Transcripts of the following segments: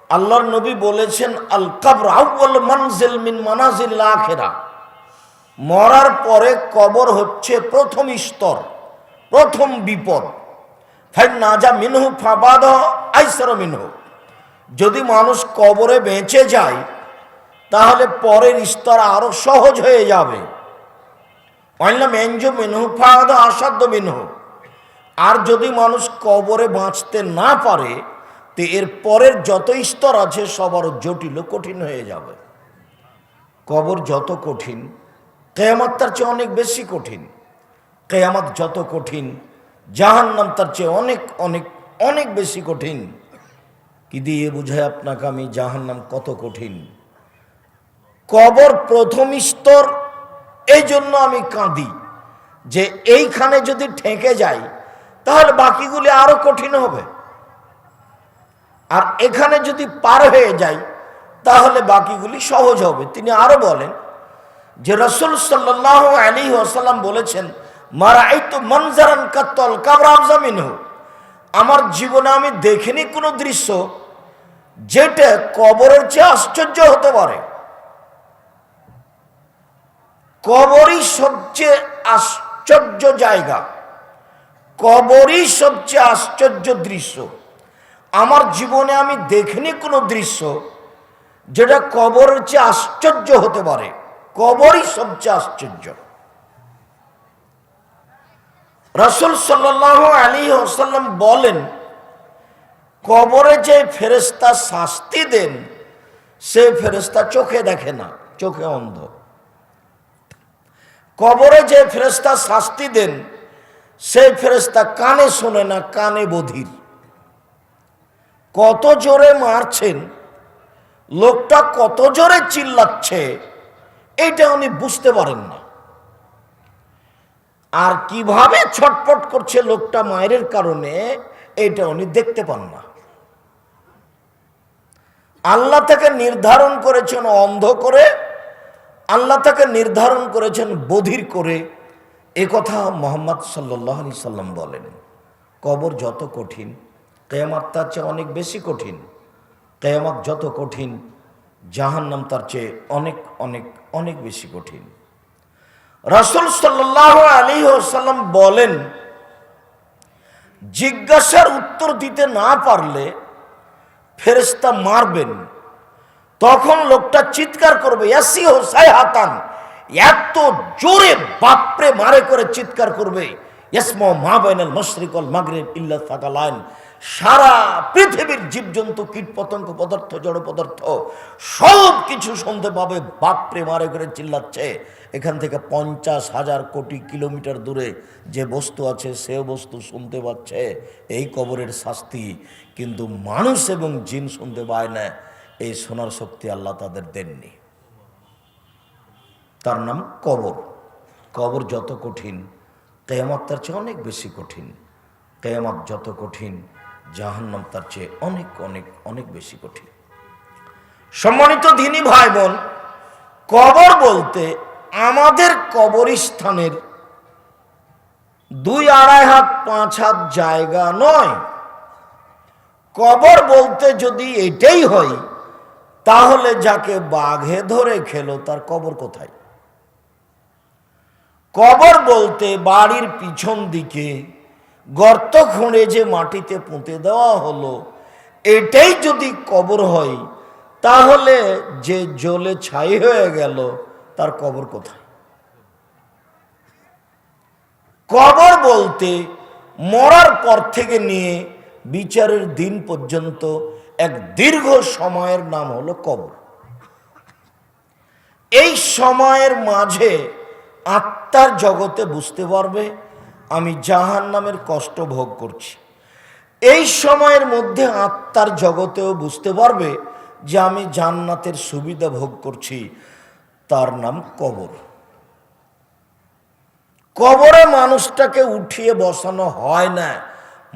আল্লাহর নবী বলেছেন, আল কবর আউয়াল মানজিল মিন মানাজিল আখিরা, মরার পরে কবর হচ্ছে প্রথম স্তর, প্রথম বিপদ। ফাইন নাজা মিনহু ফাবাদ আইসার মিনহু, যদি মানুষ কবরে বেঁচে যায় তাহলে পরের স্তর আরো সহজ হয়ে যাবে। অইলা মেনজু মিনহু ফাবাদ আসাধ্য মিনহু, আর যদি মানুষ কবরে বাঁচতে না পারে তো এর পরের যত স্তর আছে সব আরো জটিল কঠিন হয়ে যাবে। কবর যত কঠিন, কিয়ামত তার চেয়ে অনেক বেশি কঠিন। কিয়ামত যত কঠিন, জাহান্নাম তার চেয়ে অনেক অনেক অনেক বেশি কঠিন। কি দিয়ে বুঝায় আপনাকে আমি জাহান্নাম কত কঠিন? কবর প্রথম স্তর, এই জন্য আমি কাঁদি যে এইখানে যদি ঠেকে যাই তাহলে বাকিগুলি আরো কঠিন হবে, আর এখানে যদি পার হয়ে যায় তাহলে বাকিগুলি সহজ হবে। তিনি আরো বলেন যে রাসূল সাল্লাল্লাহু আলাইহি ওয়াসাল্লাম বলেছেন, মারাআইতু মানজারান কাত্তাল কাবর আফযা মিনহু, আমার জীবনে আমি দেখিনি কোনো দৃশ্য যেটা কবরের চেয়ে আশ্চর্য হতে পারে। কবরই সবচেয়ে আশ্চর্য জায়গা, কবরই সবচেয়ে আশ্চর্য দৃশ্য। আমার জীবনে আমি দেখিনি কোনো দৃশ্য যেটা কবরের চেয়ে আশ্চর্য হতে পারে। কবরই সবচেয়ে আশ্চর্য। রাসূল সাল্লাল্লাহু আলাইহি ওয়াসাল্লাম বলেন, কবরে যে ফেরেশতা শাস্তি দেন সে ফেরেশতা চোখে দেখে না, চোখে অন্ধ। কবরে যে ফেরেশতা শাস্তি দেন সে ফেরেশতা কানে শোনে না, কানে বধির। কত জোরে মারছেন, লোকটা কত জোরে চিল্লাচ্ছে, এইটা উনি বুঝতে পারেন না। আর কিভাবে ছটফট করছে লোকটা মায়ের কারণে, এইটা উনি দেখতে পান না। আল্লাহ তাকে নির্ধারণ করেছেন অন্ধ করে, আল্লাহ তাকে নির্ধারণ করেছেন বধির করে। এ কথা মুহাম্মদ সাল্লাল্লাহু আলাইহি সাল্লাম বলেন। কবর যত কঠিন, কিয়ামত তার চেয়ে অনেক বেশি কঠিন। কিয়ামত যত কঠিন, জাহান্নাম তার চেয়ে অনেক অনেক অনেক বেশি কঠিন। রাসূল সাল্লাল্লাহু আলাইহি ওয়াসাল্লাম বলেন, জিজ্ঞাসার উত্তর দিতে না পারলে ফেরেশতা মারবেন। তখন লোকটা চিৎকার করবে, ইয়াসিহু সাইহাতান, এত জোরে বাপরে মারে করে চিৎকার করবে, ইয়াসমা মা বাইনাল মাশরিক ওয়াল মাগরিব ইল্লা সাকালাইন, সারা পৃথিবীর জীবজন্তু কীটপতঙ্গ পদার্থ জড় পদার্থ সব কিছু শুনতে পাবে, বাপরে মারে করে চিল্লাচ্ছে। এখান থেকে 50,000 কোটি কিলোমিটার দূরে যে বস্তু আছে সে বস্তু শুনতে পাচ্ছে এই কবরের শাস্তি, কিন্তু মানুষ এবং জিন শুনতে পায় না। এই শোনার শক্তি আল্লাহ তাদের দেননি। তার নাম কবর। কবর যত কঠিন, কিয়ামত তার চেয়ে অনেক বেশি কঠিন। কিয়ামত যত কঠিন, জাহান্নাম তার চেয়ে অনেক অনেক অনেক বেশি কঠিন। সম্মানিত দ্বীনি ভাই বোন, কবর বলতে আমাদের কবরস্থানের 2-2.5 হাত 5 হাত জায়গা নয়। কবর বলতে যদি এটাই হয় তাহলে যাকে বাঘে ধরে খেলো তার কবর কোথায়? কবর বলতে বাড়ির পিছন দিকে গর্ত খুঁড়ে যে মাটিতে পুঁতে দেওয়া হলো, এটাই যদি কবর হয় তাহলে যে জ্বলে ছাই হয়ে গেল তার কবর কোথায়? কবর বলতে মরার পর থেকে নিয়ে বিচারের দিন পর্যন্ত এক দীর্ঘ সময়ের নাম হলো কবর। এই সময়ের মাঝে আত্মার জগতে বুঝতে পারবে আমি জাহান্নামের কষ্ট ভোগ করছি। এই সময়ের মধ্যে আত্মার জগতেও বুঝতে পারবে যে আমি জান্নাতের সুবিধা ভোগ করছি। তার নাম কবর। কবরে মানুষটাকে উঠিয়ে বসানো হয় না,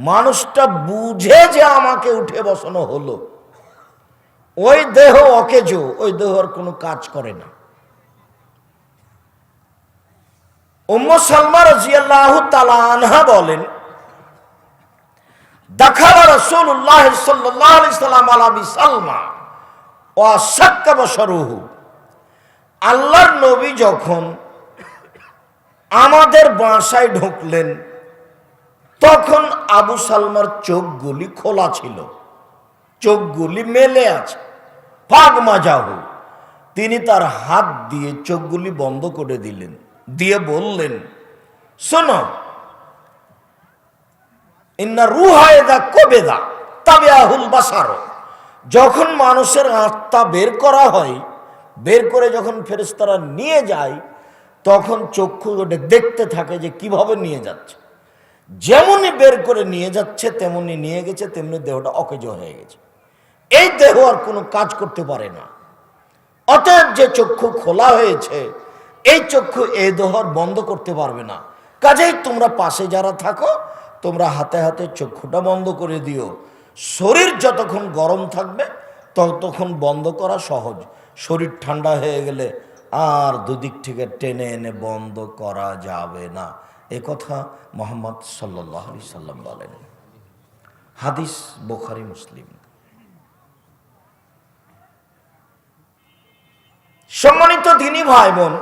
মানুষটা বুঝে যে আমাকে উঠে বসানো হলো। ওই দেহ অকেজ, ওই দেহ আর কোনো কাজ করে না। উম্মে সালমা রাদিয়াল্লাহু তাআলা আনহা বলেন, দাখালা রাসূলুল্লাহ সাল্লাল্লাহু আলাইহি সাল্লাম আলা আবি সালমা ওয়া সাক্কা বশরুহু। আল্লাহর নবী যখন আমাদের বাসায় ঢুকলেন তখন আবু সালমার চোখগুলি খোলা ছিল, চোখগুলি মেলে আছে। ফাগ মাজাহু, তিনি তার হাত দিয়ে চোখগুলি বন্ধ করে দিলেন, দিয়ে বললেন, শোনো, ইন্না রুহা ইযা কুবিদা তাবিআহুল বাসার। যখন মানুষের আত্মা বের করা হয়, বের করে যখন ফেরেশতারা নিয়ে যায়, তখন চক্ষু দেখতে থাকে যে কিভাবে নিয়ে যাচ্ছে। যেমনই বের করে নিয়ে যাচ্ছে তেমনি নিয়ে গেছে, তেমনি দেহটা অকেজ হয়ে গেছে। এই দেহ আর কোনো কাজ করতে পারে না। অতএব যে চক্ষু খোলা হয়েছে, এই চক্ষু এই দেহ আর বন্ধ করতে পারবে না। কাজেই তোমরা পাশে যারা থাকো, তোমরা হাতে হাতে চক্ষুটা বন্ধ করে দিও। শরীর যতক্ষণ গরম থাকবে ততক্ষণ বন্ধ করা সহজ, শরীর ঠান্ডা হয়ে গেলে আর দুদিক থেকে টেনে এনে বন্ধ করা যাবে না। এ কথা মুহাম্মদ সাল্লাল্লাহু আলাইহি সাল্লাম বলেন। হাদিস বুখারী মুসলিম। সম্মানিত দ্বীনী ভাই বোন,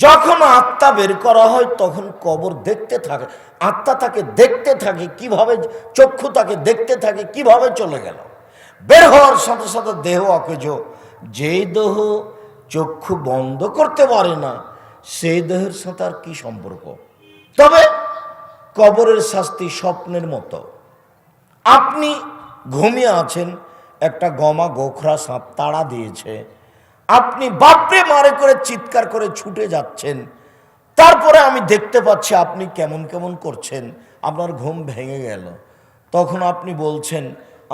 যখন আত্মা বের করা হয় তখন কবর দেখতে থাকে, আত্মা তাকে দেখতে থাকে কিভাবে, চক্ষু তাকে দেখতে থাকে কিভাবে চলে গেল। বের হওয়ার সাথে সাথে দেহ অকেজ। যেই দেহ চক্ষু বন্ধ করতে পারে না, সেই দেহের সাথে আর কি সম্পর্ক? তবে কবরের শাস্তি স্বপ্নের মতো। আপনি ঘুমিয়ে আছেন, একটা গমা গোখরা সাপ তাড়া দিয়েছে, আপনি বাপরে মারে করে চিৎকার করে ছুটে যাচ্ছেন, তারপরে আমি দেখতে পাচ্ছি আপনি কেমন কেমন করছেন, আপনার ঘুম ভেঙে গেল। তখন আপনি বলছেন,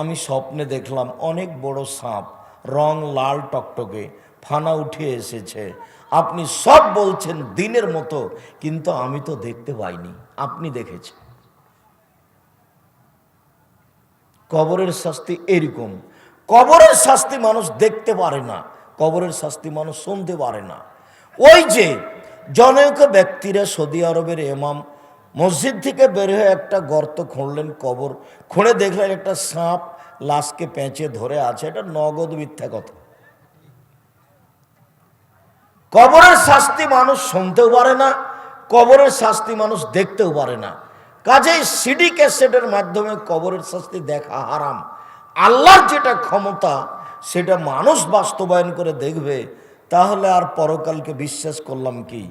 আমি স্বপ্নে দেখলাম অনেক বড় সাপ, রং লাল টকটকে, ফানা উঠে এসেছে। আপনি সব বলছেন দিনের মতো, কিন্তু আমি তো দেখতে পাইনি, আপনি দেখেছেন। কবরের শাস্তি এরকম। কবরের শাস্তি মানুষ দেখতে পারে না, কবরের শাস্তি মানুষ শুনতে পারে না। ওই যে জনৈক ব্যক্তিরা, সৌদি আরবের ইমাম মসজিদ থেকে বের হয়ে একটা গর্ত খুঁড়লেন, কবর খুঁড়ে দেখলেন একটা সাপ লাশকে পেঁচে ধরে আছে। এটা নগদ মিথ্যা কথা। কবরের শাস্তি মানুষ শুনতেও পারে না, কবরের শাস্তি মানুষ দেখতেও পারে না। কাজেই সিডি ক্যাসেটের মাধ্যমে কবরের শাস্তি দেখা হারাম। আল্লাহর যেটা ক্ষমতা সেটা মানুষ বাস্তবায়ন করে দেখবে, তাহলে আর পরকালকে বিশ্বাস করলাম কি?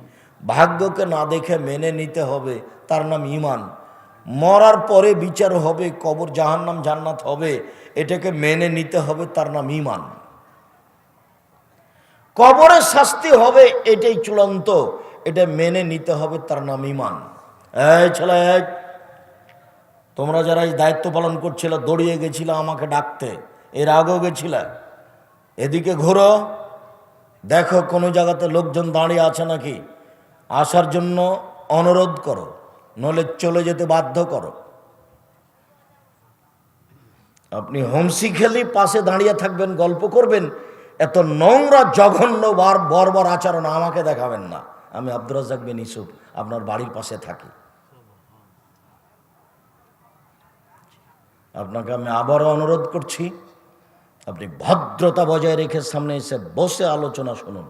ভাগ্যকে না দেখে মেনে নিতে হবে, তার নাম ঈমান। মরার পরে বিচার হবে, কবর জাহান্নাম জান্নাত হবে, এটাকে মেনে নিতে হবে, তার নাম ঈমান। কবরের শাস্তি হবে, এটাই চূড়ান্ত, এটা মেনে নিতে হবে, তার নাম ঈমান। এই ছেলে, তোমরা যারা এই দায়িত্ব পালন করছিল, দৌড়িয়ে গেছিল আমাকে ডাকতে, এর আগেও গেছিল, এদিকে ঘুরো, দেখো কোনো জায়গাতে লোকজন দাঁড়িয়ে আছে নাকি, আসার জন্য অনুরোধ করো, নলে চলে যেতে বাধ্য করো। আপনি হোমসি খেলি পাশে দাঁড়িয়ে থাকবেন, গল্প করবেন, এত নোংরা জঘন্য বর্বর আচরণ আমাকে দেখাবেন না। আমি আব্দুর রাজ্জাক বিন ইউসুফ, আপনার বাড়ির পাশে থাকি। আপনাকে আমি আবারও অনুরোধ করছি, আপনি ভদ্রতা বজায় রেখে সামনে এসে বসে আলোচনা শুনুন।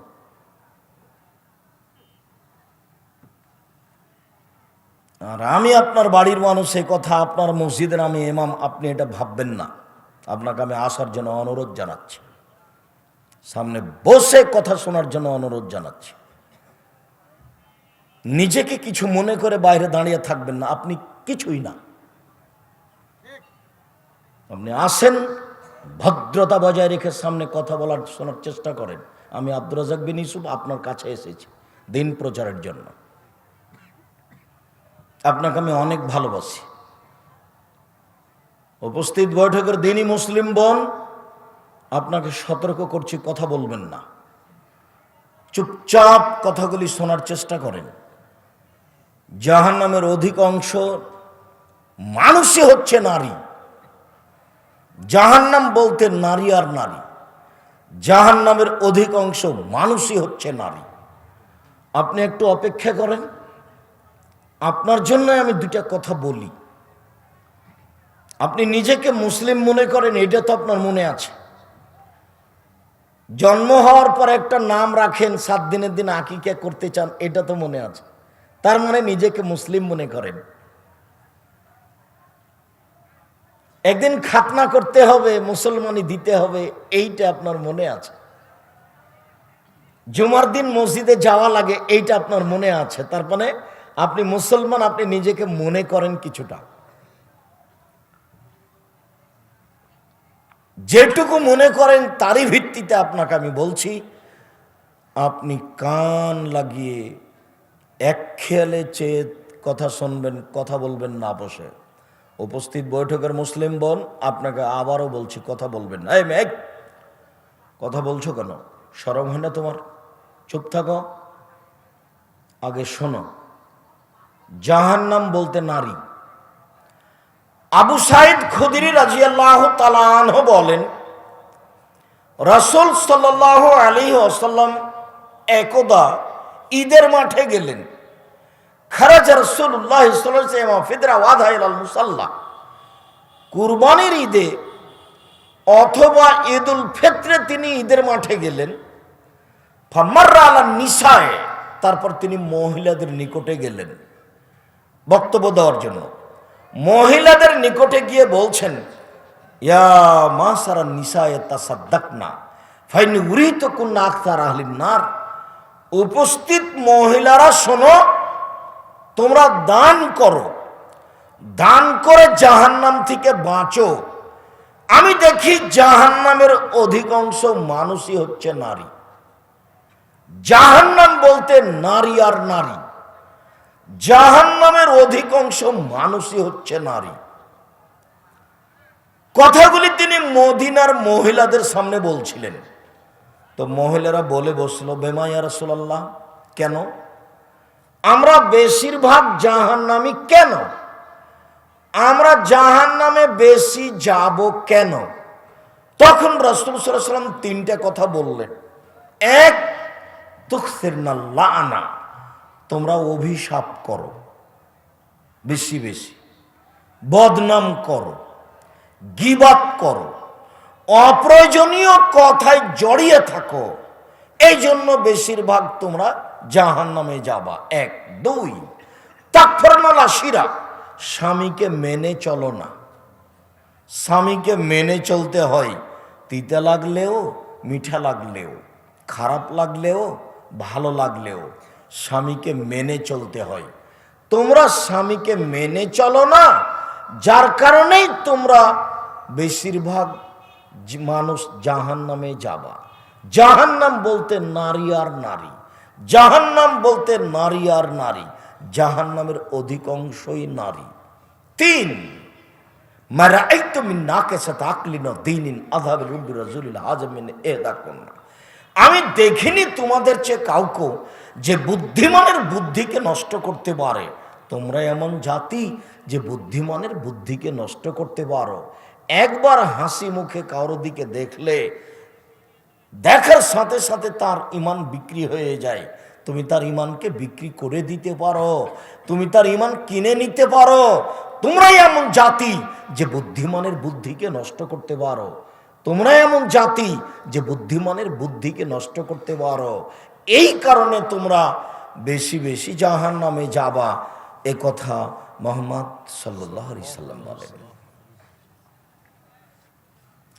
আর আমি আপনার বাড়ির মানুষ, এই কথা আপনার মসজিদের আমি ইমাম, আপনি এটা ভাববেন না। আপনাকে আমি আসার জন্য অনুরোধ জানাচ্ছি, সামনে বসে কথা শোনার জন্য অনুরোধ জানাচ্ছি। নিজেকে কিছু মনে করে বাইরে দাঁড়িয়ে থাকবেন না, আপনি কিছুই না। আপনি আসেন, ভদ্রতা বজায় রেখে সামনে কথা বলার শোনার চেষ্টা করেন। আমি আব্দুর রাজ্জাক বিন ইউসুফ আপনার কাছে এসেছি দিন প্রচারের জন্য। আপনাকে আমি অনেক ভালোবাসি। উপস্থিত বৈঠকের দিনই মুসলিম বোন, আপনাকে সতর্ক করছি, কথা বলবেন না, চুপচাপ কথাগুলি শোনার চেষ্টা করেন। জাহান্নামের অধিকাংশ মানুষই হচ্ছে নারী। জাহান্নাম বলতে নারী আর নারী, জাহান্নামের অধিকাংশ মানুষই হচ্ছে নারী। আপনি একটু অপেক্ষা করেন, আপনার জন্য আমি দুইটা কথা বলি। আপনি নিজেকে মুসলিম মনে করেন, এটা তো আপনার মনে আছে। জন্ম হওয়ার পর একটা নাম রাখেন, 7 দিনের দিন আকিকা করতে চান, এটা তো মনে আছে। তার মানে নিজেকে মুসলিম মনে করেন। একদিন খাতনা করতে হবে, মুসলমানি দিতে হবে, এইটা আপনার মনে আছে। জুমার দিন মসজিদে যাওয়া লাগে, এইটা আপনার মনে আছে। তার মানে আপনি মুসলমান, আপনি নিজেকে মনে করেন কিছুটা। যেটুকু মনে করেন তারই ভিত্তিতে আপনাকে আমি বলছি, আপনি কান লাগিয়ে এক খেয়ালে চেয়ে কথা শুনবেন, কথা বলবেন না বসে। উপস্থিত বৈঠকের মুসলিম বোন, আপনাকে আবারও বলছি, কথা বলবেন না। এই মেঘ, কথা বলছো কেন? শরম হয় না তোমার? চুপ থাকো। আগে শোনো, জাহান্নাম বলতে নারী। আবু সাইদ খুদরি রাদিয়াল্লাহু তাআলা আনহু বলেন, রাসূল সাল্লাল্লাহু আলাইহি ওয়াসাল্লাম একদা ঈদের মাঠে গেলেন। খারাজা রাসূলুল্লাহ সাল্লাল্লাহু আলাইহি ওয়াসাল্লাম ফিদরা ওয়াদা ইলাল মুসাল্লা। কুরবানির ঈদে অথবা ঈদুল ফিতরে তিনি ঈদের মাঠে গেলেন। ফামাররা আলান নিসায়ে, তারপর তিনি মহিলাদের নিকটে গেলেন বক্তব্য দেওয়ার জন্য। মহিলাদের নিকটে গিয়ে বলছেন, ইয়া মাসারা নিসায়ে তাসাদ্দাকনা ফাইন উরিতুকুন্না আকতার আহলিন নার। উপস্থিত মহিলারা শোনো, তোমরা দান করো, দান করে জাহান্নাম থেকে বাঁচো। আমি দেখি জাহান্নামের অধিকাংশ মানুষই হচ্ছে নারী। জাহান্নাম বলতে নারী আর নারী। জাহান্নামের অধিকাংশ মানুষই হচ্ছে নারী। কথাগুলি তিনি মদিনার মহিলাদের সামনে বলছিলেন। তো মহিলারা বলে বসলো, বেমা ইয়া রাসূলুল্লাহ, কেন আমরা বেশিরভাগ জাহান্নামী? কেন আমরা জাহান্নামে বেশি যাব কেন? তখন রাসূল সাল্লাল্লাহু আলাইহি ওয়াসাল্লাম 3টা কথা বললেন। এক, তুকসিরনা লাআনা, তোমরা অভিশাপ করো বেশি বেশি, বদনাম করো, গীবাত করো, অপ্রয়োজনীয় কথায় জড়িয়ে থাকো, এই জন্য বেশিরভাগ তোমরা জাহান্নামে যাবা। 1। 2, তাকফুরনাল আশিরা, স্বামীকে মেনে চলো না। স্বামীকে মেনে চলতে হয়, তিতা লাগলেও মিঠা লাগলেও, খারাপ লাগলেও ভালো লাগলেও স্বামীকে মেনে চলতে হয়। তোমরা স্বামীকে মেনে চলো না, যার কারণেই তোমরা বেশিরভাগ মানুষ জাহান্নামে যাবা। জাহান্নাম বলতে নারী আর নারী, জাহান্নাম বলতে নারী আর নারী, জাহান্নামের অধিকাংশই নারী। 3, মারাআইতু মিন নাকিসাত আকলিন ওয়া দীনিন আযহাব রুব্বি রাজুলিল আযমিন ইহদাকুন্না। আমি দেখিনি তোমাদের চেয়ে কাউকে যে বুদ্ধিমানের বুদ্ধিকে নষ্ট করতে পারে। তোমরা এমন জাতি যে বুদ্ধিমানের বুদ্ধিকে নষ্ট করতে পারো। একবার হাসি মুখে কারো দিকে দেখলে দেখার সাথে সাথে তার ঈমান বিক্রি হয়ে যায়। তুমি তার ঈমানকে বিক্রি করে দিতে পারো, তুমি তার ঈমান কিনে নিতে পারো। তোমরাই এমন জাতি যে বুদ্ধিমানের বুদ্ধিকে নষ্ট করতে পারো। তোমরা এমন জাতি যে বুদ্ধিমানের বুদ্ধিকে নষ্ট করতে পারো। এই কারণে তোমরা বেশি বেশি জাহান্নামে যাবা। এ কথা মুহাম্মদ সাল্লাল্লাহু আলাইহি সাল্লাম বলেন।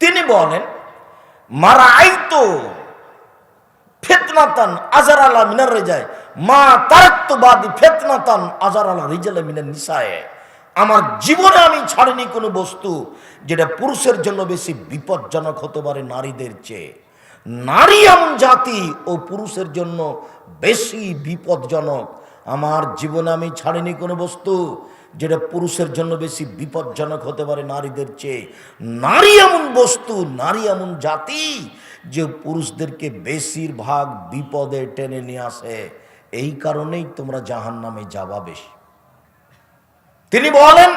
তিনি বলেন, মারাআইতু ফিতনাতান আযারালা মিনার রিজাল মা তারাকতু বাদি ফিতনাতান আযারালা রিজাল মিনান নিসায়ে। আমার জীবনে আমি ছাড়িনি কোনো বস্তু যেটা পুরুষের জন্য বেশি বিপজ্জনক হতে পারে নারীদের চেয়ে। নারী এমন জাতি ও পুরুষের জন্য বেশি বিপজ্জনক। আমার জীবনে আমি ছাড়িনি কোনো বস্তু যেটা পুরুষের জন্য বেশি বিপজ্জনক হতে পারে নারীদের চেয়ে। নারী এমন বস্তু, নারী এমন জাতি যে পুরুষদেরকে বেশিরভাগ বিপদে টেনে নিয়ে আসে। এই কারণেই তোমরা জাহান্নামে যাবা বেশি। তিনি বলেন,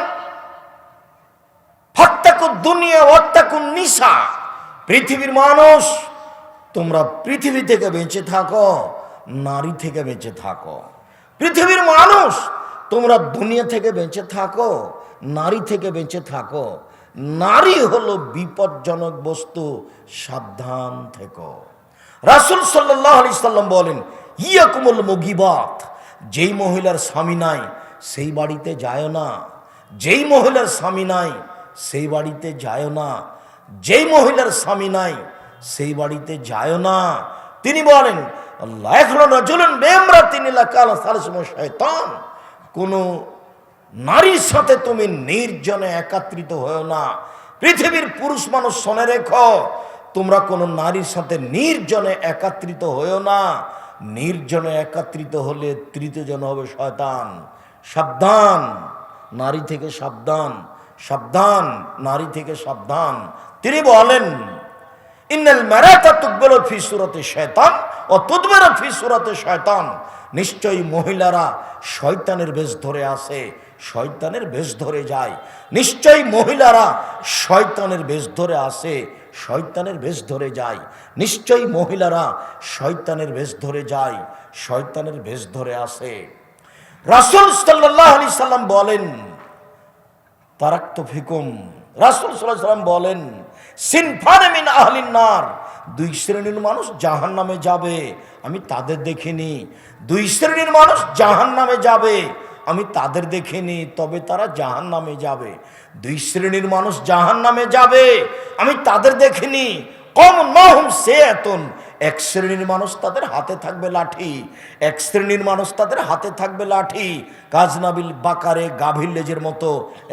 ফাত্তাকুদ দুনিয়া ওয়াত্তাকুন নিসা, পৃথিবীর মানুষ তোমরা পৃথিবী থেকে বেঁচে থাকো, নারী থেকে বেঁচে থাকো। পৃথিবীর মানুষ তোমরা দুনিয়া থেকে বেঁচে থাকো, নারী থেকে বেঁচে থাকো। নারী হলো বিপজ্জনক বস্তু, সাবধান থেকো। রাসূল সাল্লাল্লাহু আলাইহি সাল্লাম বলেন, ইয়াকুমুল মুগিবাত, যেই মহিলার স্বামী নাই সেই বাড়িতে যায় না। যেই মহিলার স্বামী নাই সেই বাড়িতে যায় না। যেই মহিলার স্বামী নাই সেই বাড়িতে যায় না। তিনি বলেন, আল্লাহ এখন রাজুলুন বিইমরাতিন ইল্লা কানা সালিসুহুমা শায়তান, কোন নারীর সাথে তুমি নির্জনে একত্রিত হও না। পৃথিবীর পুরুষ মানুষ শুনে রেখো, তোমরা কোন নারীর সাথে নির্জনে একত্রিত হও না। নির্জনে একত্রিত হলে তৃতীয় জন হবে শয়তান। সাবধান, নারী থেকে সাবধান, সাবধান, নারী থেকে সাবধান। তিনি বলেন, ইন্নাল মারাতা তুকবালু ফি সূরাতি শায়তান ওয়া তুদবারু ফি সূরাতি শায়তান, নিশ্চয়ই মহিলারা শয়তানের বেশ ধরে আসে, শয়তানের বেশ ধরে যায়। নিশ্চয়ই মহিলারা শয়তানের বেশ ধরে আসে, শয়তানের বেশ ধরে যায়। নিশ্চয়ই মহিলারা শয়তানের বেশ ধরে যায়, শয়তানের বেশ ধরে আসে। রাসূল সাল্লাল্লাহু আলাইহি সাল্লাম বলেন, তারাকতু ফিকুম, রাসূল সাল্লাল্লাহু আলাইহি সাল্লাম বলেন, সিনফান মিন আহলিন নার, দুই শ্রেণীর মানুষ জাহান্নামে যাবে, আমি তাদের দেখিনি। দুই শ্রেণীর মানুষ জাহান্নামে যাবে, আমি তাদের দেখিনি, তবে তারা জাহান্নামে যাবে। দুই শ্রেণীর মানুষ জাহান্নামে যাবে, আমি তাদের দেখিনি। কম নহম সেয়াতুন, এক শ্রেণীর মানুষ তাদের হাতে থাকবে লাঠি, এক শ্রেণীর মানুষ তাদের হাতে থাকবে লাঠি। কাজনাবিল বাকারে, গাভীর লেজের মতো,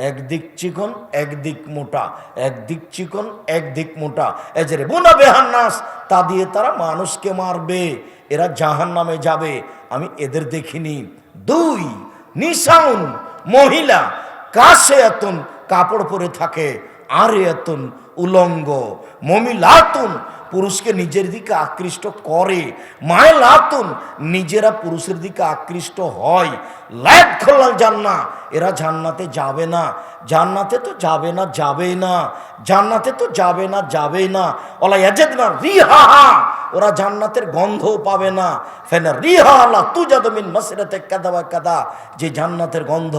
একদিক চিকন একদিক মোটা, একদিক চিকন একদিক মোটা। এজরে বুনা বেহান্নাস, তা দিয়ে তারা মানুষকে মারবে, এরা জাহান্নামে যাবে, আমি এদের দেখিনি। দুই, নিসাউন, মহিলা, কাশে এতন, কাপড় পরে থাকে, আর এতন, উলঙ্গ। মমিলাতুন, পুরুষকে নিজের দিকে আকৃষ্ট করে, মায়লাতুন, নিজেরা পুরুষের দিকে আকৃষ্ট হয়। লায়াত খোলাল জান্না, এরা জান্নাতে যাবে না। জান্নাতে তো যাবে না, যাবেই না। জান্নাতে তো যাবে না, যাবেই না। ওলা ইয়াজিদনা রিহাহা, ওরা জান্নাতের গন্ধও পাবে না। ফেনা রিহা লা তুজাদু মিন মাসিরাতি কাদা ওয়া কাদা, যে জান্নাতের গন্ধ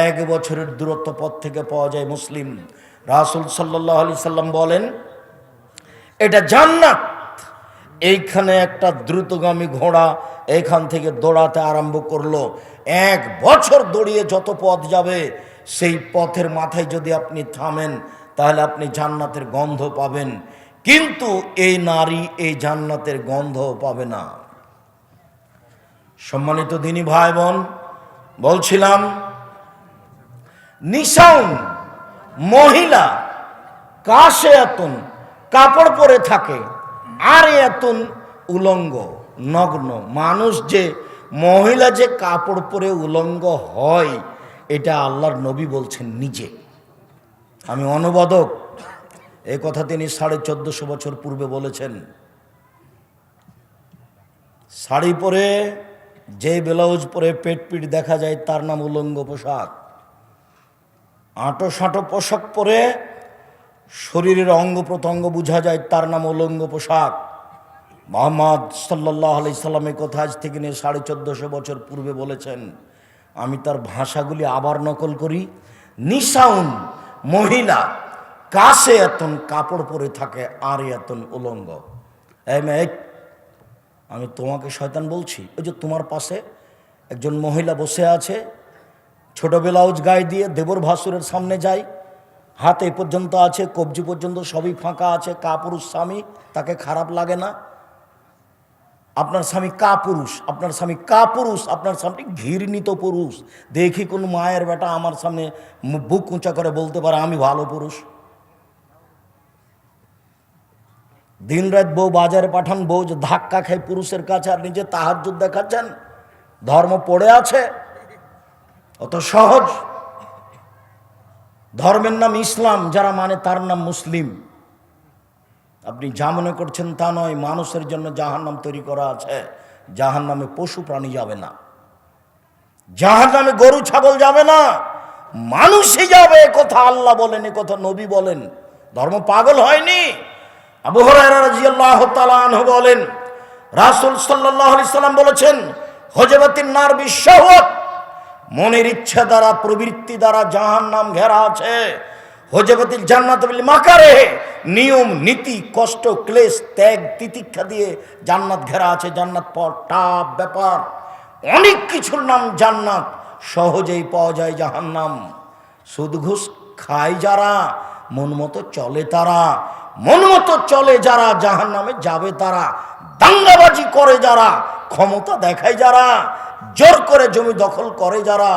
1 বছরের দূরত্ব পথ থেকে পাওয়া যায়। মুসলিম। রাসূল সাল্লাল্লাহু আলাইহি সাল্লাম বলেন, এটা জান্নাত। এইখানে একটা দ্রুতগামী ঘোড়া এইখান থেকে দৌড়াতে আরম্ভ করলো, 1 বছর দৌড়িয়ে যত পথ যাবে, সেই পথের মাথায় যদি আপনি থামেন তাহলে আপনি জান্নাতের গন্ধ পাবেন। কিন্তু এই নারী এই জান্নাতের গন্ধ পাবে না। সম্মানিত দিনী ভাই বোন, বলছিলাম নিসাউন, মহিলা, কাশে এতন, কাপড় পরে থাকে, আর এতন, উলঙ্গ, নগ্ন। মানুষ যে, মহিলা যে কাপড় পরে উলঙ্গ হয়, এটা আল্লাহর নবী বলছেন নিজে। আমি অনুবাদক, এই কথা তিনি 1450 বছর পূর্বে বলেছেন। শাড়ি পরে, যে ব্লাউজ পরে পেট পিঠ দেখা যায় তার নাম উলঙ্গ পোশাক। আঁটো সাঁটো পোশাক পরে শরীরের অঙ্গ প্রত্যঙ্গ বোঝা যায় তার নাম উলঙ্গ পোশাক। মুহাম্মদ সাল্লাল্লাহু আলাইহি সাল্লাম এই কথা আজ থেকে নিয়ে 1450 বছর পূর্বে বলেছেন। আমি তার ভাষাগুলি আবার নকল করি। নিসাউন, মহিলা, কাশে এতন, কাপড় পরে থাকে, আর এতন, উলঙ্গ। এই মেয়ে, আমি তোমাকে শয়তান বলছি? ওই যে তোমার পাশে একজন মহিলা বসে আছে, ছোট ব্লাউজ গায়ে দিয়ে দেবর ভাসুরের সামনে যায়, হাত এই পর্যন্ত আছে, কবজি পর্যন্ত সবই ফাঁকা আছে, কাপুরুষ স্বামী, তাকে খারাপ লাগে না? আপনার স্বামী কাপুরুষ, আপনার স্বামী কাপুরুষ, আপনার স্বামী ঘৃণিত পুরুষ। দেখি কোন মায়ের বেটা আমার সামনে বুক উঁচা করে বলতে পারে আমি ভালো পুরুষ? দিন রাত বউ বাজারে পাঠান, বউ যে ধাক্কা খায় পুরুষের কাছে, আর নিজে তাহাজ্জুদ দেখাচ্ছেন। ধর্ম পড়ে আছে? অত সহজ? ধর্মের নাম ইসলাম, যারা মানে তার নাম মুসলিম। আপনি যা মনে করছেন তা নয়। মানুষের জন্য জাহান্নাম তৈরি করা আছে। জাহান্নামে পশু প্রাণী যাবে না, জাহান্নামে গরু ছাগল যাবে না, মানুষই যাবে। কথা আল্লাহ বলেন, এ কথা নবী বলেন। ধর্ম পাগল হয়নি। আবু হুরায়রা রাদিয়াল্লাহু তাআলা আনহু বলেন, রাসূল সাল্লাল্লাহু আলাইহি সাল্লাম বলেছেন, হুজবাতিন নার বিশাহওয়াত, মনের ইচ্ছা দ্বারা, প্রবৃত্তি দ্বারা জাহান্নাম ঘেরা আছে। হজবতিল জান্নাত বিল মাকারে, নিয়ম নীতি কষ্ট ক্লেশ ত্যাগ তিতিক্ষা দিয়ে জান্নাত ঘেরা আছে। জান্নাত পর টাপ ব্যাপার, অনেক কিছুর নাম জান্নাত, সহজেই পাওয়া যায় জাহান্নাম। সুদ ঘুষ খায় যারা, মন মতো চলে তারা, মন মতো চলে যারা জাহান্নামে যাবে তারা। দাঙ্গাবাজি করে যারা, ক্ষমতা দেখায় যারা, জোর করে জমি দখল করে যারা,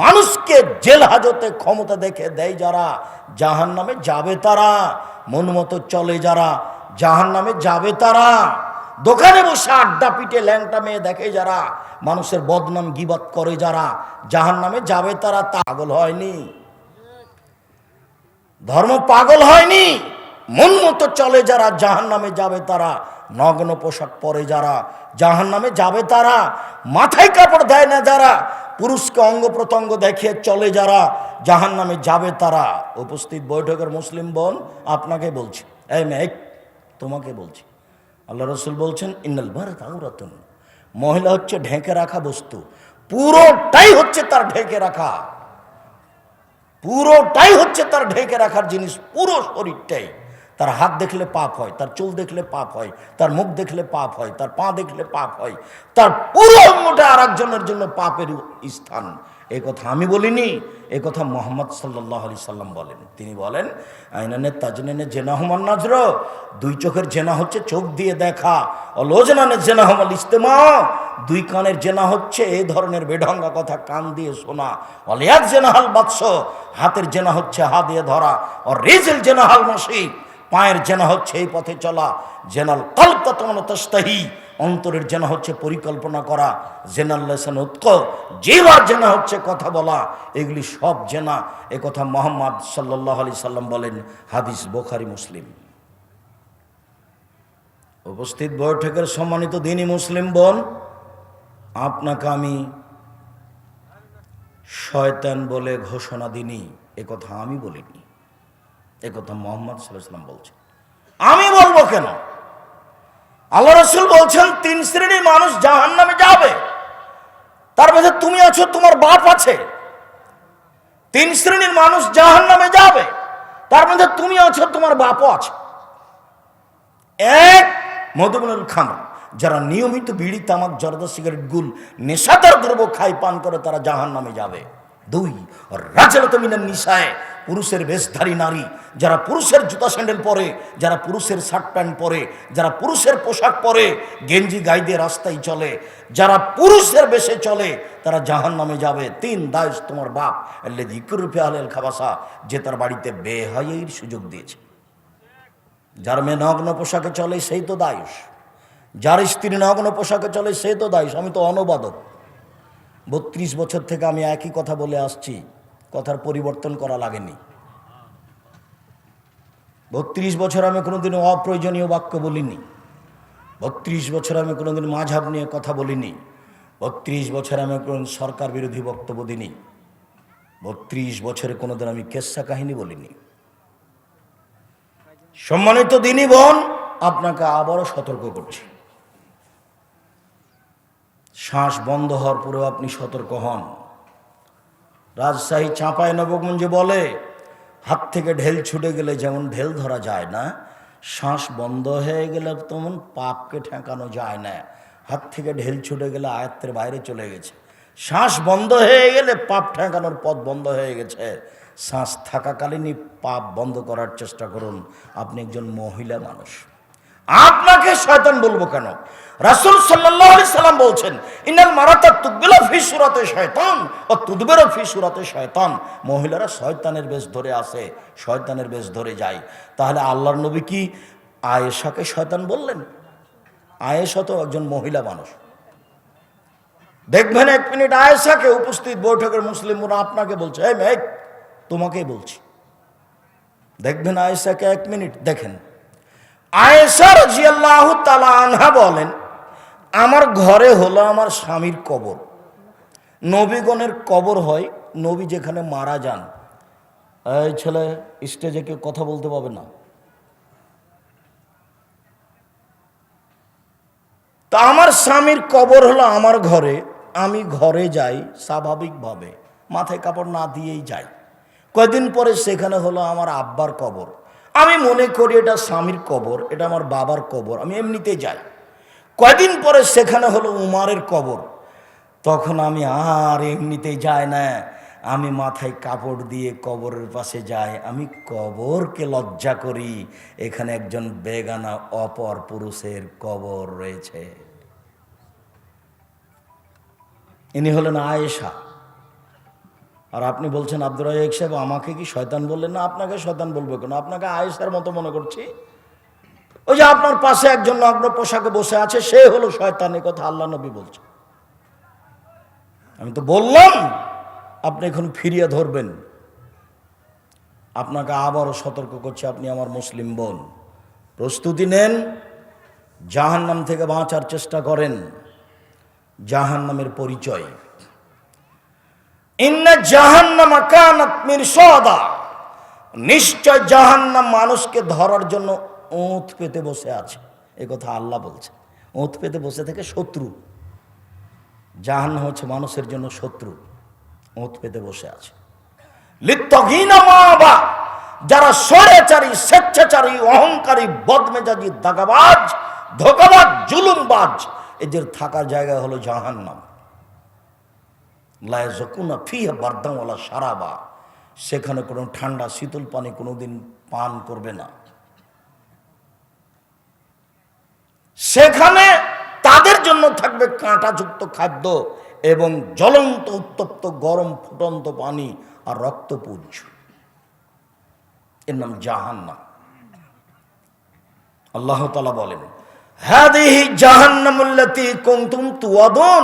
মানুষকে জেল হাজতে ক্ষমতা দেখে দেয় যারা, জাহান্নামে যাবে তারা। মন মতো চলে যারা, জাহান্নামে যাবে তারা। দোকানে বসে আড্ডা পিটে ল্যাংটা মেয়ে দেখে যারা, মানুষের বদনাম গীবাত করে যারা, জাহান্নামে যাবে তারা। পাগল হয়নি, ধর্ম পাগল হয়নি। মন মতো চলে যারা, জাহান্নামে যাবে তারা। নগ্ন পোশাক পরে যারা, জাহান্নামে যাবে তারা। মাথায় কাপড় দেয় না যারা, পুরুষকে অঙ্গ প্রত্যঙ্গ দেখিয়ে চলে যারা, জাহান্নামে যাবে তারা। উপস্থিত বৈঠকের মুসলিম বোন, আপনাকে বলছি, এই মেয়ে তোমাকে বলছি, আল্লাহ রসুল বলছেন ইন্নাল বারাত আওরাতুন, মহিলা হচ্ছে ঢেকে রাখা বস্তু। পুরোটাই হচ্ছে তার ঢেকে রাখা, পুরোটাই হচ্ছে তার ঢেকে রাখার জিনিস, পুরো শরীরটাই। তার হাত দেখলে পাপ হয়, তার চুল দেখলে পাপ হয়, তার মুখ দেখলে পাপ হয়, তার পা দেখলে পাপ হয়, তার পুরো অঙ্গটা আর একজনের জন্য পাপের স্থান। এই কথা আমি বলিনি, এই কথা মোহাম্মদ সাল্লাল্লাহু আলাইহি সাল্লাম বলেন। তিনি বলেন আইনানে তাজনেনে জেনাহুমান নাজর, দুই চোখের জেনা হচ্ছে চোখ দিয়ে দেখা। অলোজনানে জেনাহুমাল ইস্তেমা, দুই কানের জেনা হচ্ছে এই ধরনের বেঢঙ্গা কথা কান দিয়ে শোনা। অলিয়াদ জেনাহাল বাদশ, হাতের জেনা হচ্ছে হাত দিয়ে ধরা। ও রিজল জেনাহাল মাসি, পায়ের জেনা হচ্ছে এই পথে চলা। জেনাল কলব তাতমান তাস্তাহি, অন্তরের জেনা হচ্ছে পরিকল্পনা করা। জেনাল লিসান উৎক, জিহ্বার জেনা হচ্ছে কথা বলা। এগুলি সব জেনা, এ কথা মুহাম্মদ সাল্লাল্লাহু আলাইহি সাল্লাম বলেন। হাদিস বুখারী মুসলিম। উপস্থিত বৈঠকের সম্মানিত দিনী মুসলিম বোন, আপনাকে আমি শয়তান বলে ঘোষণা দিনি, এ কথা আমি বলিনি, এ কথা মুহাম্মদ সাল্লাল্লাহু আলাইহি সাল্লাম বলছেন। আমি বলবো কেন? আল্লাহ রাসূল বলছেন তিন শ্রেণীর মানুষ জাহান্নামে যাবে। তার মধ্যে তুমি আছো, তোমার বাপ আছে। তিন শ্রেণীর মানুষ জাহান্নামে যাবে, তার মধ্যে তুমি আছো, তোমার বাপও আছে। এক, মদুবনুল খামর, যারা নিয়মিত বিড়ি তামাক জর্দা সিগারেট গুল নেশাদার দ্রব্য খায় পান করে, তারা জাহান্নামে যাবে। দুই, রাজলাত মিনান নিসায়ে, পুরুষের বেশধারী নারী, যারা পুরুষের জুতা স্যান্ডেল পরে, যারা পুরুষের শার্ট প্যান্ট পরে, যারা পুরুষের পোশাক পরে, গেঞ্জি গায়ে দিয়ে রাস্তায় চলে, যারা পুরুষের বেশে চলে, তারা জাহান্নামে যাবে। তিন, দায়স তোমার বাপ, আল্লাযী ইকুরফি আহলিল খাবাসা, যে তার বাড়িতে বেহায়াইর সুযোগ দিয়েছে। যার মেয়ে নগ্ন পোশাকে চলে সেই তো দায়স, যার স্ত্রী নগ্ন পোশাকে চলে সে তো দায়স। আমি তো অনুবাদক, 32 বছর থেকে আমি একই কথা বলে আসছি, কথার পরিবর্তন করা লাগেনি। 32 বছর আমি কোনোদিন অপ্রয়োজনীয় বাক্য বলিনি। 32 বছর আমি কোনোদিন মাঝহাব নিয়ে কথা বলিনি। 32 বছর আমি কোন সরকার বিরোধী বক্তব্য দিইনি। 32 বছরে কোনোদিন আমি কেসা কাহিনী বলিনি। সম্মানিত দিনী বোন, আপনাকে আবারও সতর্ক করছি, শ্বাস বন্ধ হওয়ার পরেও আপনি সতর্ক হন। রাজশাহী চাঁপাইনবাবগঞ্জে বলে, হাত থেকে ঢেল ছুটে গেলে যেমন ঢেল ধরা যায় না, শ্বাস বন্ধ হয়ে গেলে তেমন পাপকে ঠেকানো যায় না। হাত থেকে ঢেল ছুটে গেলে আয়ত্তের বাইরে চলে গেছে, শ্বাস বন্ধ হয়ে গেলে পাপ ঠেকানোর পথ বন্ধ হয়ে গেছে। শ্বাস থাকাকালীনই পাপ বন্ধ করার চেষ্টা করুন। আপনি একজন মহিলা মানুষ, আপনাকে শয়তান বলবো কেন? রাসূল সাল্লাল্লাহু আলাইহি সাল্লাম বলছেন ইন্নাল মারাতা তুকবিলু ফি সূরাতি শয়তান ও তুদবিরু ফি সূরাতি শয়তান, মহিলারা শয়তানের বেশ ধরে আসে, শয়তানের বেশ ধরে যায়। তাহলে আল্লাহর নবী কি আয়েশাকে শয়তান বললেন? আয়েশা তো একজন মহিলা মানুষ। দেখবেন এক মিনিট আয়েশাকে, উপস্থিত বৈঠকের মুসলিমরা আপনাকে বলছে, এই মেয়ে তোমাকেই বলছি, দেখবেন আয়েশাকে এক মিনিট দেখেন। আয়েশা রাদিয়াল্লাহু তাআলা আনহা বলেন, আমার ঘরে হলো আমার স্বামীর কবর। নবীগণের কবর হয়, নবী যেখানে মারা যান। এই ছেলে, স্টেজে কেউ কথা বলতে পাবে না। তা আমার স্বামীর কবর হলো আমার ঘরে, আমি ঘরে যাই স্বাভাবিকভাবে, মাথায় কাপড় না দিয়েই যাই। কয়দিন পরে সেখানে হলো আমার আব্বার কবর। আমি মনে করি এটা স্বামীর কবর, এটা আমার বাবার কবর, আমি এমনিতে যাই। কয়দিন পরে সেখানে হলো উমারের কবর। তখন আমি আর এমনিতেই যাই না, আমি মাথায় কাপড় দিয়ে কবরের পাশে যাই। আমি কবরকে লজ্জা করি, এখানে একজন বেগানা অপর পুরুষের কবর রয়েছে। ইনি হলেন আয়েশা। আর আপনি বলছেন আব্দুর রাজ্জাক সাহেব আমাকে কি শয়তান বললেন? না, আপনাকে শয়তান বলবো কেন, আপনাকে আয়েশার মতো মনে করছি। ওই যে আপনার পাশে একজন নগ্ন পোশাকে বসে আছে, সে হলো শয়তান, এ কথা আল্লাহ নবী বলছে। আমি তো বললাম আপনি এখন ফিরিয়ে ধরবেন। আপনাকে আবারও সতর্ক করছি, আপনি আমার মুসলিম বোন, প্রস্তুতি নেন, জাহান্নাম থেকে বাঁচার চেষ্টা করেন। জাহান্নামের পরিচয়, ইন্না জাহান্নামা কানাত মিরসাদা, নিশ্চয় জাহান্নাম মানুষকে ধরার জন্য ওঁত পেতে বসে আছে। এ কথা আল্লাহ বলছে। ওঁত পেতে বসে থেকে শত্রু, জাহান্নাম হচ্ছে মানুষের জন্য শত্রু, ওঁত পেতে বসে আছে। লিত্তাগিনা মাবা, যারা স্বৈরাচারী, স্বেচ্ছাচারী, অহংকারী, বদমেজাজি, দাগাবাজ, ধোঁকাবাজ, জুলুমবাজ, এদের থাকার জায়গা হলো জাহান্নাম। লা ইয়াযকুনা ফিহা বারদান ওয়ালা শারাবা, সেখানে কোনো ঠান্ডা শীতল পানি কোনোদিন পান করবে না। সেখানে তাদের জন্য থাকবে কাঁটাযুক্ত খাদ্য এবং জ্বলন্ত উত্তপ্ত গরম ফুটন্ত পানি আর রক্তপুঞ্জ, এর নাম জাহান্নাম। আল্লাহ তাআলা বলেন, হাদিহি জাহান্নামুল্লাতী কুনতুম তুআদুন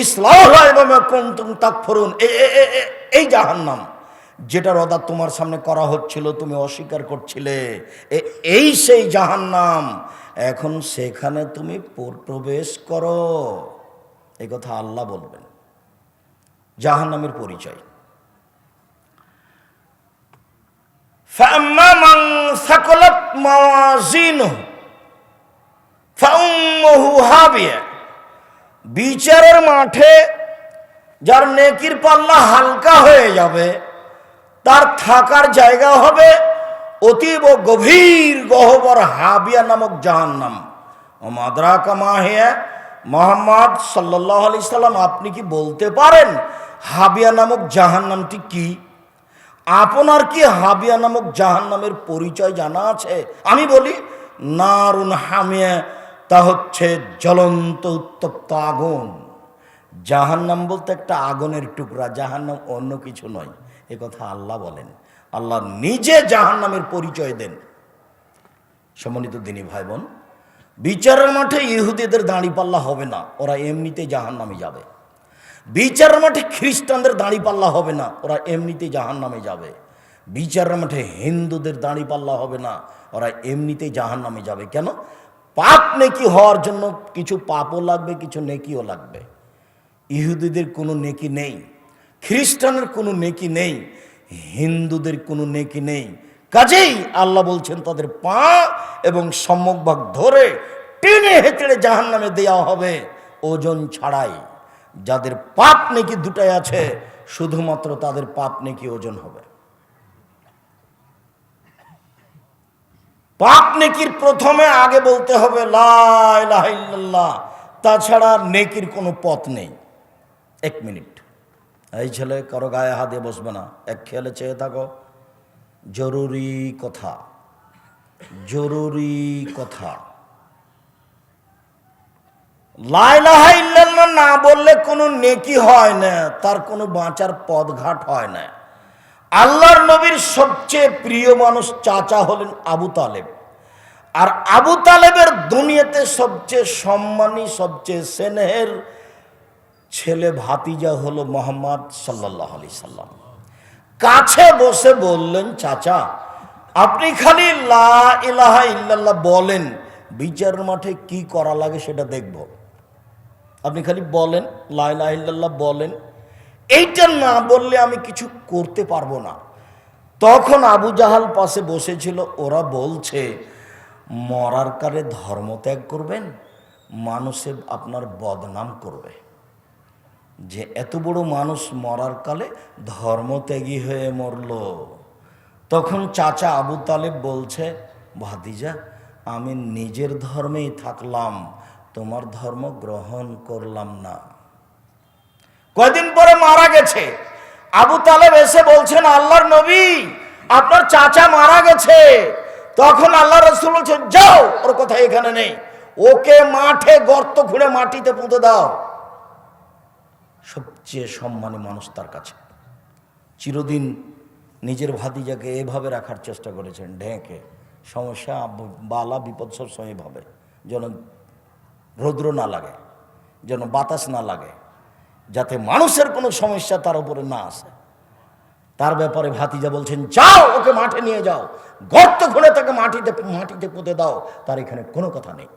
ইসলাহা ওয়া কুনতুম তাকফুরুন। এই জাহান্নাম যেটার ওয়াদা তোমার সামনে করা হচ্ছিল, তুমি অস্বীকার করছিলে, এই সেই জাহান্নাম, এখন সেখানে তুমি প্রবেশ করো। এই কথা আল্লাহ বলবেন। জাহান্নামের পরিচয়, ফাম্মা মান সাকালাত মাওয়াজিনুহু ফাউম্মুহু হাবিয়া, বিচারের মাঠে যার নেকির পাল্লা হালকা হয়ে যাবে, তার থাকার জায়গা হবে অতীব গভীর গহ্বর হাবিয়া নামক জাহান্নাম। ওমা আদরাকা মা হিয়া, মুহাম্মদ সাল্লাল্লাহু আলাইহি সাল্লাম আপনি কি বলতে পারেন হাবিয়া নামক জাহান্নামটি কি? আপনার কি হাবিয়া নামক জাহান্নামের পরিচয় জানা আছে? আমি বলি নারুন হামিয়া, তা হচ্ছে জ্বলন্ত উত্তপ্ত আগুন। জাহান্নাম বলতে একটা আগুনের টুকরা, জাহান্নাম অন্য কিছু নয়। এ কথা আল্লাহ বলেন, আল্লাহ নিজে জাহান্নামের পরিচয় দেন। সম্মানিত দিনী ভাই বোন, বিচারের মাঠে ইহুদিদের দাঁড়িপাল্লা হবে না, ওরা এমনিতে জাহান্নামে যাবে। বিচারের মাঠে খ্রিস্টানদের দাঁড়িপাল্লা হবে না, ওরা এমনিতে জাহান্নামে যাবে। বিচারের মাঠে হিন্দুদের দাঁড়িপাল্লা হবে না, ওরা এমনিতে জাহান্নামে যাবে। কেন? পাপ নেকি হওয়ার জন্য কিছু পাপও লাগবে, কিছু নেকিও লাগবে। ইহুদিদের কোনো নেকি নেই, খ্রিস্টানের কোনো নেকি নেই, হিন্দুদের কোনো নেকি নেই। কাজেই আল্লাহ বলছেন তাদের পা এবং সম্মুখভাগ ধরে টেনে হেঁচড়ে জাহান্নামে দেওয়া হবে ওজন ছাড়াই। যাদের পাপ নেকি দুটাই আছে, শুধুমাত্র তাদের পাপ নেকি ওজন হবে। পাপ নেকির প্রথমে আগে বলতে হবে লা ইলাহা ইল্লাল্লাহ, তাছাড়া নেকির কোনো পথ নেই। এক মিনিট, এই ছেলে কারো গায়ে হাত দিয়ে বসবে না, এক খেয়ালে চেয়ে থাকো। জরুরি কথা, জরুরি কথা। লা ইলাহা ইল্লাল্লাহ না বললে কোনো নেকি হয় না, তার কোনো বাঁচার পথঘাট হয় না। আল্লাহর নবীর সবচেয়ে প্রিয় মানুষ চাচা হলেন আবু তালেব, আর আবু তালেবের দুনিয়াতে সবচেয়ে সম্মানী, সবচেয়ে স্নেহের ছেলে ভাতিজা হলো মুহাম্মদ সাল্লাল্লাহু আলাইহি সাল্লাম। কাছে বসে বললেন, চাচা আপনি খালি লা ইলাহা ইল্লাল্লাহ বলেন, বিচারের মাঠে কি করা লাগে সেটা দেখব। আপনি খালি বলেন লা ইলাহা ইল্লাল্লাহ বলেন, এইটা না বললে আমি কিছু করতে পারবো না। তখন আবু জাহাল পাশে বসেছিল, ওরা বলছে মরার কালে ধর্ম ত্যাগ করবেন, মানুষে আপনার বদনাম করবে। যে এত বড় মানুষ মরার কালে ধর্মত্যাগী হয়ে মরল। তখন চাচা আবু তালেব বলছে, ভাতিজা আমি নিজের ধর্মেই থাকলাম, তোমার ধর্ম গ্রহণ করলাম না। কয়দিন পরে মারা গেছে। আবু তালেব এসে বলছেন, আল্লাহর নবী আপনার চাচা মারা গেছে। তখন আল্লাহ রাসূল বলছেন, যাও, ওর কথা এখানে নেই, ওকে মাঠে গর্ত খুঁড়ে মাটিতে পুঁতে দাও। সবচেয়ে সম্মানী মানুষ তার কাছে। চিরদিন নিজের ভাতিজাকে এভাবে রাখার চেষ্টা করেছেন, ঢেকে। সমস্যা বালা বিপদ সবসময় ভাবে, যেন রৌদ্র না লাগে, যেন বাতাস না লাগে, যাতে মানুষের কোনো সমস্যা তার উপরে না আসে। তার ব্যাপারে ভাতিজা বলছেন, যাও, ওকে মাঠে নিয়ে যাও, গর্ত খুঁড়ে তাকে মাটিতে পুঁতে দাও, তার এখানে কোনো কথা নেই।